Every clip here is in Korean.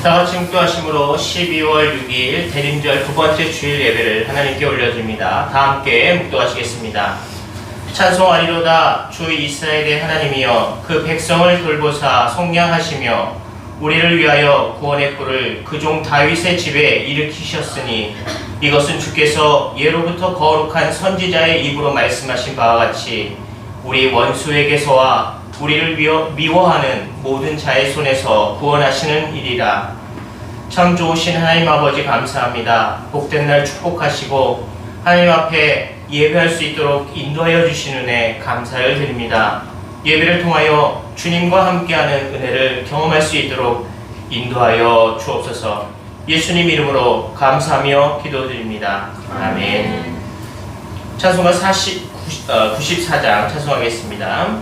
다같이 묵도하심으로 12월 6일 대림절 두 번째 주일 예배를 하나님께 올려드립니다. 다 함께 묵도하시겠습니다. 찬송하리로다. 주 이스라엘의 하나님이여, 그 백성을 돌보사 속량하시며 우리를 위하여 구원의 뿔을 그 종 다윗의 집에 일으키셨으니 이것은 주께서 예로부터 거룩한 선지자의 입으로 말씀하신 바와 같이 우리 원수에게서와 우리를 미워하는 모든 자의 손에서 구원하시는 일이라. 참 좋으신 하나님 아버지 감사합니다. 복된 날 축복하시고 하나님 앞에 예배할 수 있도록 인도하여 주신 은혜 감사를 드립니다. 예배를 통하여 주님과 함께하는 은혜를 경험할 수 있도록 인도하여 주옵소서. 예수님 이름으로 감사하며 기도드립니다. 아멘. 찬송가 94장 찬송하겠습니다.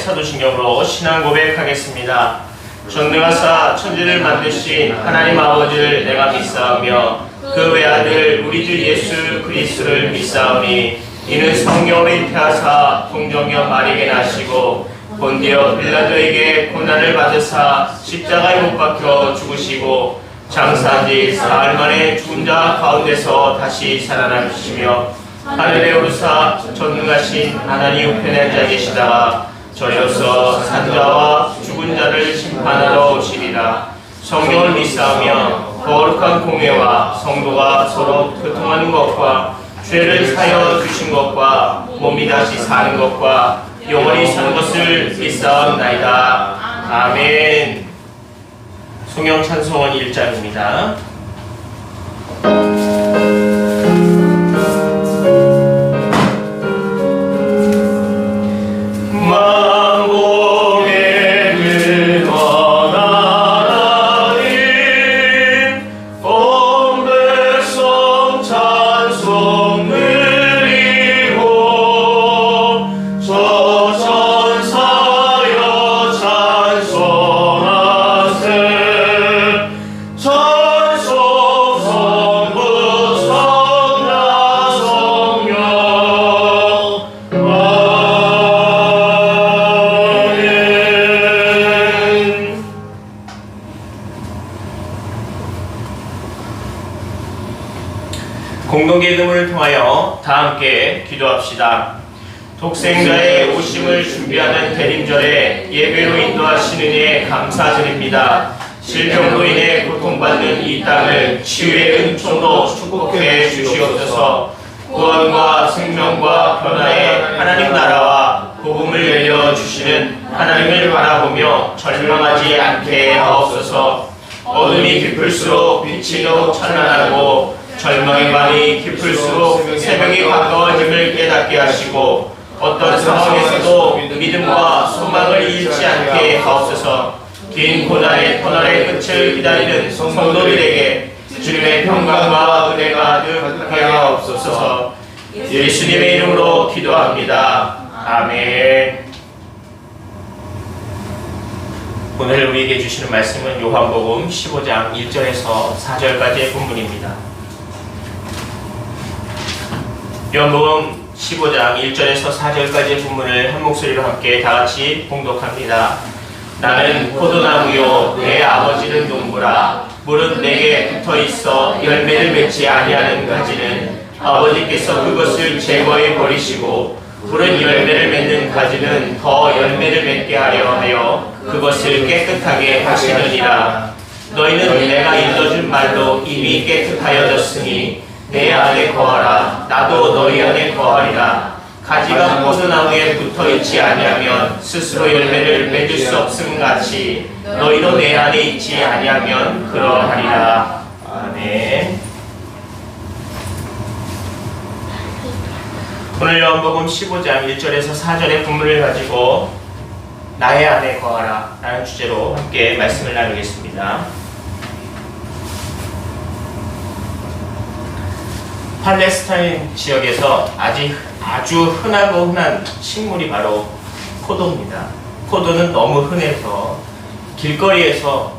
사도신경으로 신앙 고백하겠습니다. 전능하사 천지를 만드신 하나님 아버지를 내가 믿사오며 그 외아들 우리 주 예수 그리스도를 믿사오니 이는 성령을 잉태하사 동정녀 마리아에게 나시고 본디오 빌라도에게 고난을 받으사 십자가에 못 박혀 죽으시고 장사한 지 사흘 만에 죽은 자 가운데서 다시 살아나시며 하늘에 오르사 전능하신 하나님 우편에 앉아 계시다가 저리로서 산자와 죽은 자를 심판하러 오시리라. 성경을 믿사오며 거룩한 공회와 성도가 서로 교통하는 것과 죄를 사여 주신 것과 몸이 다시 사는 것과 영원히 사는 것을 믿사옵나이다. 아멘. 성경 찬송은 1장입니다. 공동기도문을 통하여 다 함께 기도합시다. 독생자의 오심을 준비하는 대림절에 예배로 인도하시는 은혜에 감사드립니다. 질병으로 인해 고통받는 이 땅을 치유의 은총으로 축복해 주시옵소서. 구원과 생명과 변화의 하나님 나라와 복음을 열려주시는 하나님을 바라보며 절망하지 않게 하옵소서. 어둠이 깊을수록 빛이 더욱 찬란하고 절망의 밤이 깊을수록 새벽이 가까워짐을 깨닫게 하시고 어떤 상황에서도 믿음과 소망을 잃지 않게 하옵소서. 긴 고난의 터널의 끝을 기다리는 성도들에게 주님의 평강과 은혜가 가득하게 하옵소서. 예수님의 이름으로 기도합니다. 아멘. 오늘 우리에게 주시는 말씀은 요한복음 15장 1절에서 4절까지의 본문입니다. 요한복음 15장 1절에서 4절까지의 본문을 한 목소리로 함께 다같이 봉독합니다. 나는 포도나무요 내 아버지는 농부라. 물은 내게 붙어있어 열매를 맺지 아니하는 가지는 아버지께서 그것을 제거해 버리시고 물은 열매를 맺는 가지는 더 열매를 맺게 하려 하여 그것을 깨끗하게 하시느니라. 너희는 내가 일러준 말로 이미 깨끗하여졌으니 내 안에 거하라. 나도 너희 안에 거하리라. 가지가 포도나무에 붙어있지 아니하면 스스로 열매를 맺을 수 없음 같이 너희도 내 안에 있지 아니하면 그러하리라. 아멘. 오늘 요한복음 15장 1절에서 4절의 본문을 가지고 나의 안에 거하라 라는 주제로 함께 말씀을 나누겠습니다. 팔레스타인 지역에서 아주 흔하고 흔한 식물이 바로 포도입니다. 포도는 너무 흔해서 길거리에서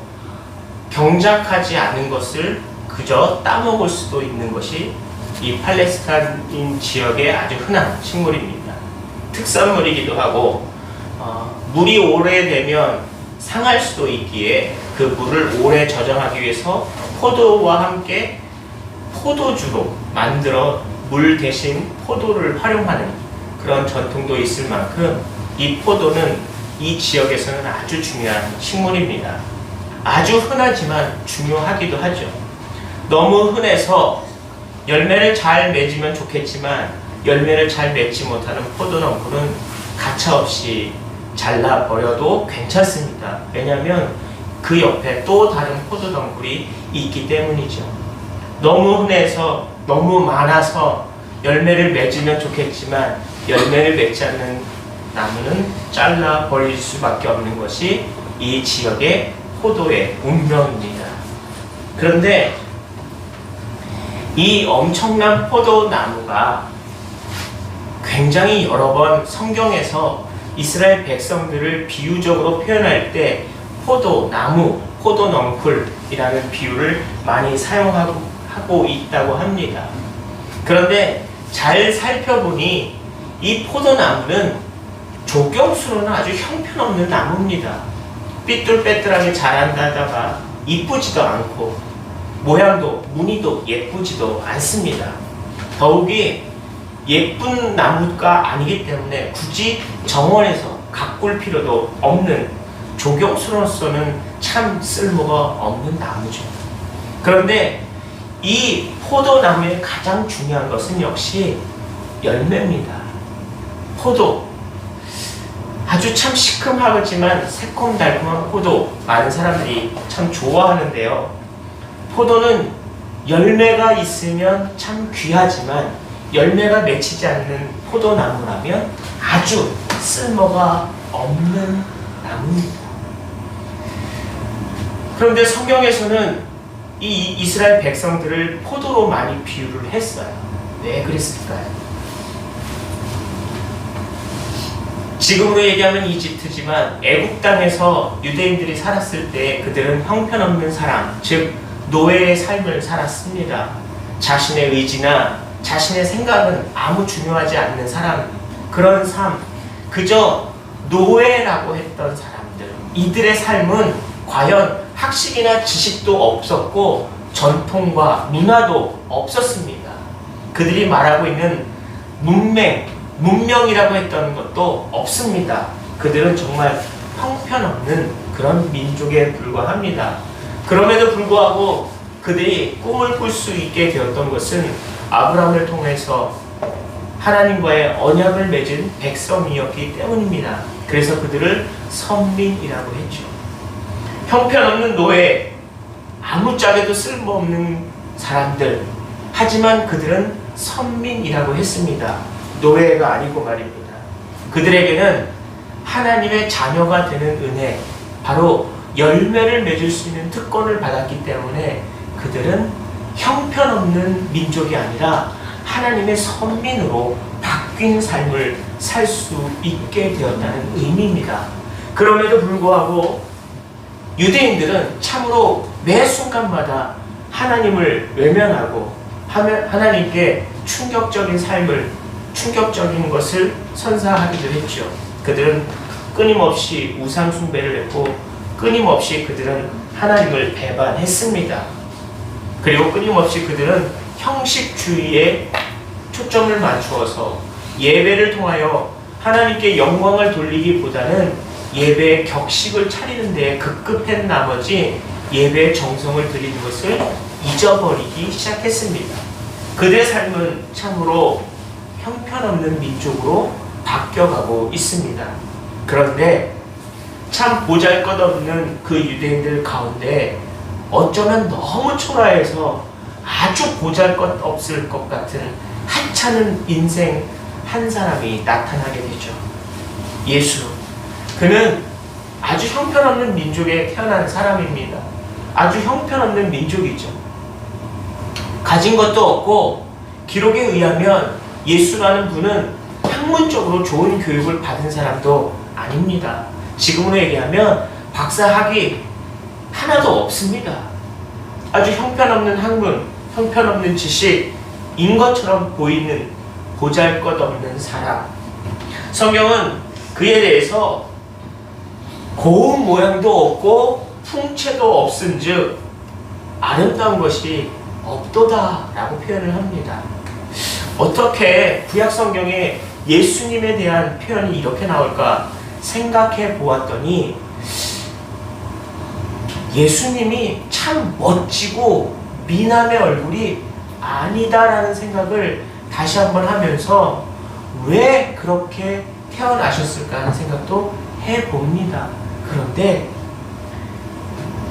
경작하지 않은 것을 그저 따먹을 수도 있는 것이 이 팔레스타인 지역의 아주 흔한 식물입니다. 특산물이기도 하고 물이 오래되면 상할 수도 있기에 그 물을 오래 저장하기 위해서 포도와 함께 포도주로 만들어 물 대신 포도를 활용하는 그런 전통도 있을 만큼 이 포도는 이 지역에서는 아주 중요한 식물입니다. 아주 흔하지만 중요하기도 하죠. 너무 흔해서 열매를 잘 맺으면 좋겠지만 열매를 잘 맺지 못하는 포도나무는 가차없이 잘라버려도 괜찮습니다. 왜냐하면 그 옆에 또 다른 포도덩굴이 있기 때문이죠. 너무 흔해서 너무 많아서 열매를 맺으면 좋겠지만 열매를 맺지 않는 나무는 잘라버릴 수밖에 없는 것이 이 지역의 포도의 운명입니다. 그런데 이 엄청난 포도나무가 굉장히 여러 번 성경에서 이스라엘 백성들을 비유적으로 표현할 때 포도나무, 포도넝쿨이라는 비유를 많이 사용하고 있다고 합니다. 그런데 잘 살펴보니 이 포도나무는 조경수로는 아주 형편없는 나무입니다. 삐뚤빼뚤하게 자란다다가 이쁘지도 않고 모양도 무늬도 예쁘지도 않습니다. 더욱이 예쁜 나무가 아니기 때문에 굳이 정원에서 가꿀 필요도 없는 조경수로서는 참 쓸모가 없는 나무죠. 그런데 이 포도나무의 가장 중요한 것은 역시 열매입니다. 포도, 아주 참 시큼하지만 새콤달콤한 포도, 많은 사람들이 참 좋아하는데요. 포도는 열매가 있으면 참 귀하지만 열매가 맺히지 않는 포도나무라면 아주 쓸모가 없는 나무입니다. 그런데 성경에서는 이 이스라엘 백성들을 포도로 많이 비유를 했어요. 왜 그랬을까요? 지금으로 얘기하면 이집트지만 애국 땅에서 유대인들이 살았을 때 그들은 형편없는 사람, 즉 노예의 삶을 살았습니다. 자신의 의지나 자신의 생각은 아무 중요하지 않는 사람, 그런 삶, 그저 노예라고 했던 사람들, 이들의 삶은 과연 학식이나 지식도 없었고 전통과 문화도 없었습니다. 그들이 말하고 있는 문명이라고 했던 것도 없습니다. 그들은 정말 형편없는 그런 민족에 불과합니다. 그럼에도 불구하고 그들이 꿈을 꿀 수 있게 되었던 것은 아브라함을 통해서 하나님과의 언약을 맺은 백성이었기 때문입니다. 그래서 그들을 선민이라고 했죠. 형편없는 노예, 아무짝에도 쓸모없는 사람들, 하지만 그들은 선민이라고 했습니다. 노예가 아니고 말입니다. 그들에게는 하나님의 자녀가 되는 은혜, 바로 열매를 맺을 수 있는 특권을 받았기 때문에 그들은 형편없는 민족이 아니라 하나님의 선민으로 바뀐 삶을 살 수 있게 되었다는 의미입니다. 그럼에도 불구하고 유대인들은 참으로 매 순간마다 하나님을 외면하고 하나님께 충격적인 것을 선사하기도 했죠. 그들은 끊임없이 우상 숭배를 했고 끊임없이 그들은 하나님을 배반했습니다. 그리고 끊임없이 그들은 형식주의에 초점을 맞추어서 예배를 통하여 하나님께 영광을 돌리기보다는 예배의 격식을 차리는 데 급급한 나머지 예배의 정성을 드리는 것을 잊어버리기 시작했습니다. 그들의 삶은 참으로 형편없는 민족으로 바뀌어가고 있습니다. 그런데 참 보잘것없는 그 유대인들 가운데 어쩌면 너무 초라해서 아주 보잘것없을 것 같은 하찮은 인생 한 사람이 나타나게 되죠. 예수. 그는 아주 형편없는 민족에 태어난 사람입니다. 아주 형편없는 민족이죠. 가진 것도 없고 기록에 의하면 예수라는 분은 학문적으로 좋은 교육을 받은 사람도 아닙니다. 지금으로 얘기하면 박사학위 하나도 없습니다. 아주 형편없는 학문, 형편없는 지식인 것처럼 보이는 보잘것없는 사람. 성경은 그에 대해서 고운 모양도 없고 풍채도 없은즉 아름다운 것이 없도다 라고 표현을 합니다. 어떻게 구약성경에 예수님에 대한 표현이 이렇게 나올까 생각해 보았더니 예수님이 참 멋지고 미남의 얼굴이 아니다라는 생각을 다시 한번 하면서 왜 그렇게 태어나셨을까 하는 생각도 해봅니다. 그런데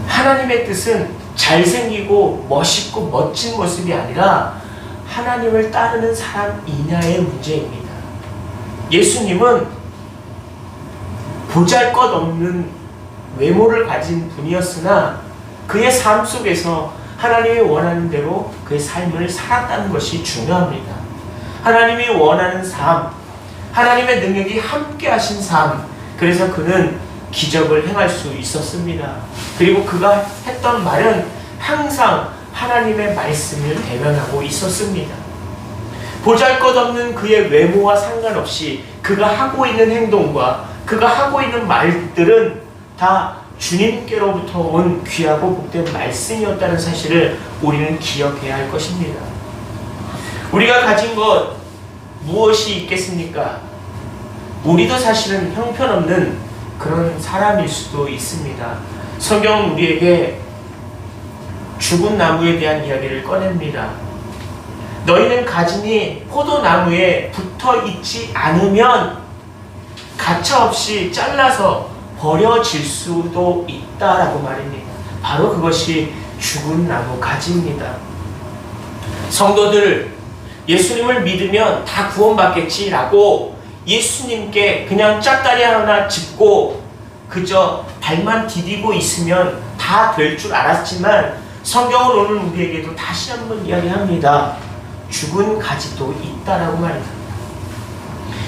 하나님의 뜻은 잘생기고 멋있고 멋진 모습이 아니라 하나님을 따르는 사람이냐의 문제입니다. 예수님은 보잘것없는 외모를 가진 분이었으나 그의 삶 속에서 하나님이 원하는 대로 그의 삶을 살았다는 것이 중요합니다. 하나님이 원하는 삶, 하나님의 능력이 함께 하신 삶, 그래서 그는 기적을 행할 수 있었습니다. 그리고 그가 했던 말은 항상 하나님의 말씀을 대변하고 있었습니다. 보잘것없는 그의 외모와 상관없이 그가 하고 있는 행동과 그가 하고 있는 말들은 다 주님께로부터 온 귀하고 복된 말씀이었다는 사실을 우리는 기억해야 할 것입니다. 우리가 가진 것 무엇이 있겠습니까? 우리도 사실은 형편없는 그런 사람일 수도 있습니다. 성경은 우리에게 죽은 나무에 대한 이야기를 꺼냅니다. 너희는 가지니 포도나무에 붙어 있지 않으면 가차없이 잘라서 버려질 수도 있다라고 말입니다. 바로 그것이 죽은 나무 가지입니다. 성도들, 예수님을 믿으면 다 구원받겠지라고 예수님께 그냥 짝다리 하나 짚고 그저 발만 디디고 있으면 다 될 줄 알았지만 성경은 오늘 우리에게도 다시 한번 이야기합니다. 죽은 가지도 있다라고 말입니다.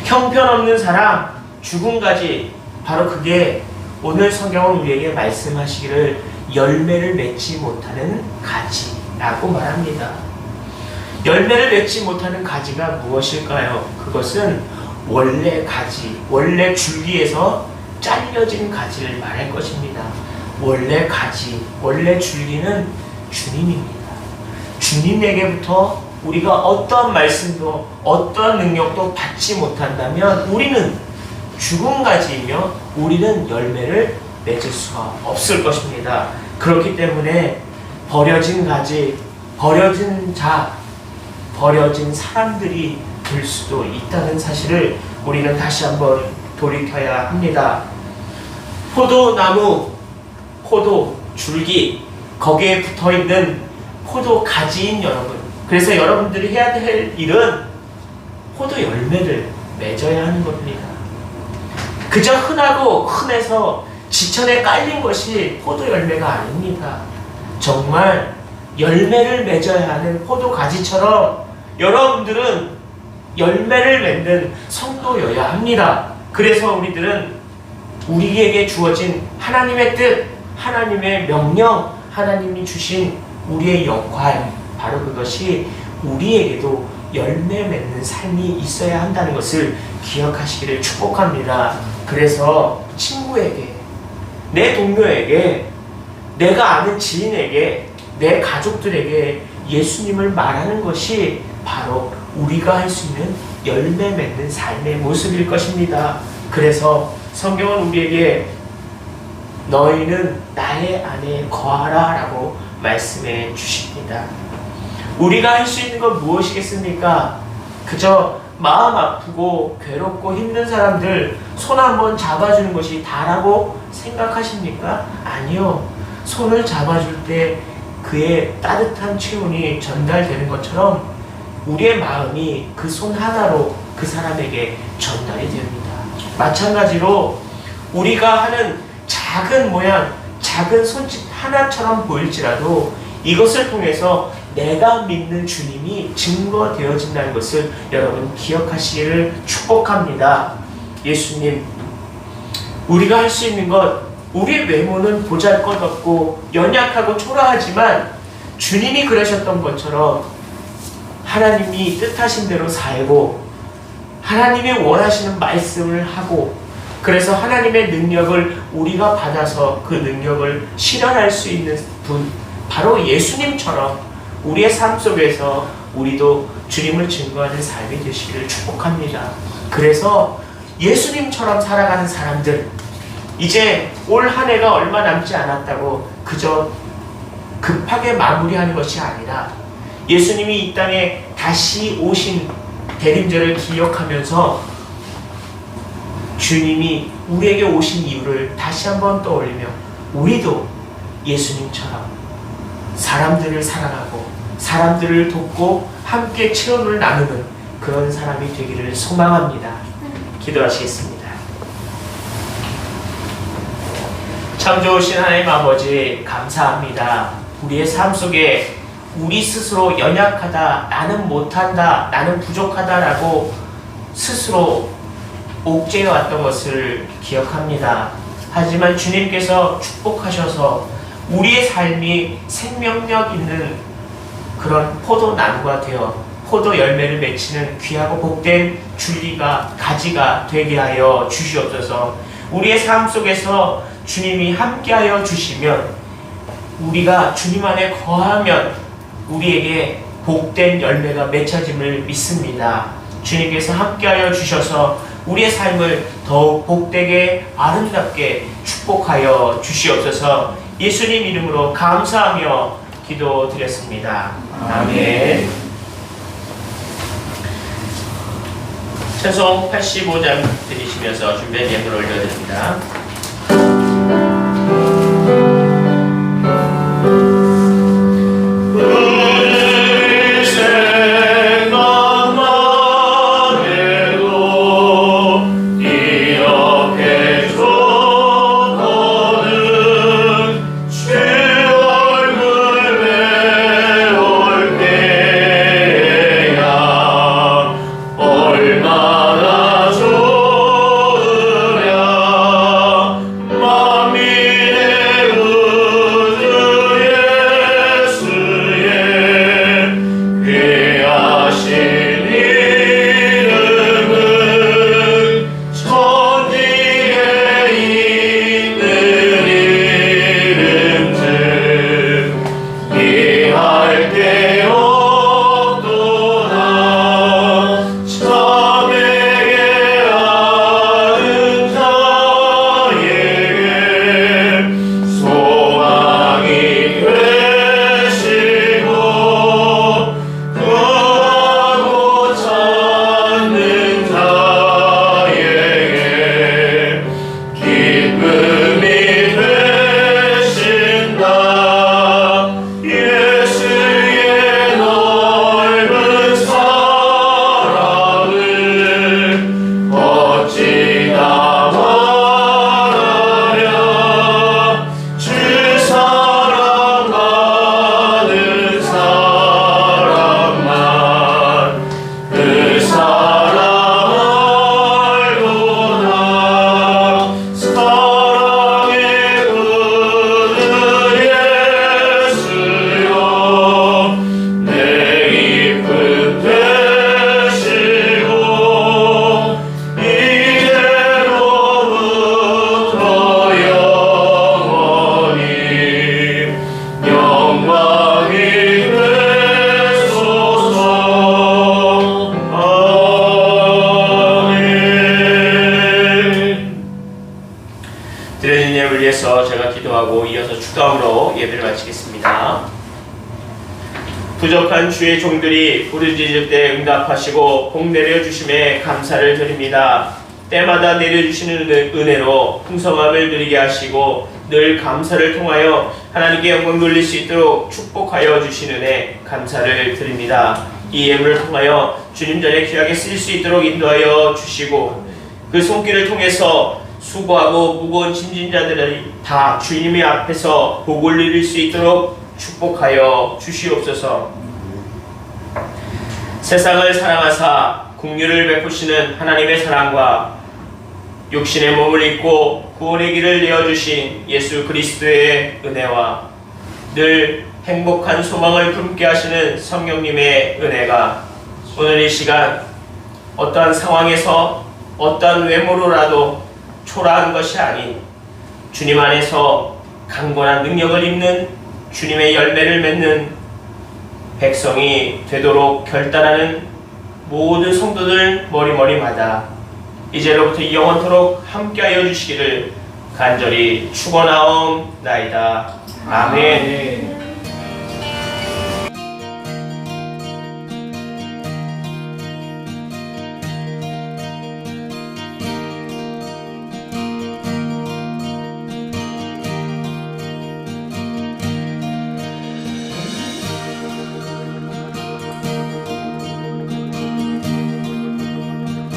형편없는 사람, 죽은 가지, 바로 그게 오늘 성경은 우리에게 말씀하시기를 열매를 맺지 못하는 가지라고 말합니다. 열매를 맺지 못하는 가지가 무엇일까요? 그것은 원래 가지, 원래 줄기에서 잘려진 가지를 말할 것입니다. 원래 가지, 원래 줄기는 주님입니다. 주님에게부터 우리가 어떠한 말씀도 어떠한 능력도 받지 못한다면 우리는 죽은 가지이며 우리는 열매를 맺을 수가 없을 것입니다. 그렇기 때문에 버려진 가지, 버려진 자, 버려진 사람들이 될 수도 있다는 사실을 우리는 다시 한번 돌이켜야 합니다. 포도나무, 포도 줄기, 거기에 붙어있는 포도 가지인 여러분, 그래서 여러분들이 해야 될 일은 포도 열매를 맺어야 하는 겁니다. 그저 흔하고 흔해서 지천에 깔린 것이 포도 열매가 아닙니다. 정말 열매를 맺어야 하는 포도 가지처럼 여러분들은 열매를 맺는 성도여야 합니다. 그래서 우리들은 우리에게 주어진 하나님의 뜻, 하나님의 명령, 하나님이 주신 우리의 역할, 바로 그것이 우리에게도 열매 맺는 삶이 있어야 한다는 것을 기억하시기를 축복합니다. 그래서 친구에게, 내 동료에게, 내가 아는 지인에게, 내 가족들에게 예수님을 말하는 것이 바로 우리가 할 수 있는 열매 맺는 삶의 모습일 것입니다. 그래서 성경은 우리에게 너희는 나의 안에 거하라 라고 말씀해 주십니다. 우리가 할 수 있는 건 무엇이겠습니까? 그저 마음 아프고 괴롭고 힘든 사람들 손 한번 잡아주는 것이 다라고 생각하십니까? 아니요. 손을 잡아줄 때 그의 따뜻한 체온이 전달되는 것처럼 우리의 마음이 그 손 하나로 그 사람에게 전달이 됩니다. 마찬가지로 우리가 하는 작은 모양, 작은 손짓 하나처럼 보일지라도 이것을 통해서 내가 믿는 주님이 증거되어진다는 것을 여러분 기억하시기를 축복합니다. 예수님, 우리가 할 수 있는 것, 우리의 외모는 보잘것없고 연약하고 초라하지만 주님이 그러셨던 것처럼 하나님이 뜻하신 대로 살고 하나님이 원하시는 말씀을 하고 그래서 하나님의 능력을 우리가 받아서 그 능력을 실현할 수 있는 분, 바로 예수님처럼 우리의 삶 속에서 우리도 주님을 증거하는 삶이 되시기를 축복합니다. 그래서 예수님처럼 살아가는 사람들, 이제 올 한 해가 얼마 남지 않았다고 그저 급하게 마무리하는 것이 아니라 예수님이 이 땅에 다시 오신 대림절을 기억하면서 주님이 우리에게 오신 이유를 다시 한번 떠올리며 우리도 예수님처럼 사람들을 사랑하고 사람들을 돕고 함께 체험을 나누는 그런 사람이 되기를 소망합니다. 기도하시겠습니다. 참 좋으신 하나님 아버지, 감사합니다. 우리의 삶 속에 우리 스스로 연약하다, 나는 못한다, 나는 부족하다라고 스스로 옥죄해왔던 것을 기억합니다. 하지만 주님께서 축복하셔서 우리의 삶이 생명력 있는 그런 포도나무가 되어 포도 열매를 맺히는 귀하고 복된 줄기가 가지가 되게 하여 주시옵소서. 우리의 삶 속에서 주님이 함께하여 주시면, 우리가 주님 안에 거하면 우리에게 복된 열매가 맺혀짐을 믿습니다. 주님께서 함께하여 주셔서 우리의 삶을 더욱 복되게 아름답게 축복하여 주시옵소서. 예수님 이름으로 감사하며 기도드렸습니다. 아멘. 찬송 85장 드리시면서 준비한 예물을 올려드립니다. 제가 기도하고 이어서 축도함으로 예배를 마치겠습니다. 부족한 주의 종들이 부르짖을 때 응답하시고 복 내려주심에 감사를 드립니다. 때마다 내려주시는 은혜로 풍성함을 누리게 하시고 늘 감사를 통하여 하나님께 영광 돌릴 수 있도록 축복하여 주신 은혜 감사를 드립니다. 이 예물을 통하여 주님 전에 귀하게 쓰일 수 있도록 인도하여 주시고 그 손길을 통해서 수고하고 무거운 짐진 자들이 다 주님의 앞에서 복을 누릴 수 있도록 축복하여 주시옵소서. 세상을 사랑하사 긍휼을 베푸시는 하나님의 사랑과 육신의 몸을 입고 구원의 길을 내어주신 예수 그리스도의 은혜와 늘 행복한 소망을 품게 하시는 성령님의 은혜가 오늘 이 시간 어떠한 상황에서 어떠한 외모로라도 초라한 것이 아닌 주님 안에서 강건한 능력을 입는 주님의 열매를 맺는 백성이 되도록 결단하는 모든 성도들 머리머리마다 이제로부터 영원토록 함께하여 주시기를 간절히 축원하옵나이다. 아멘.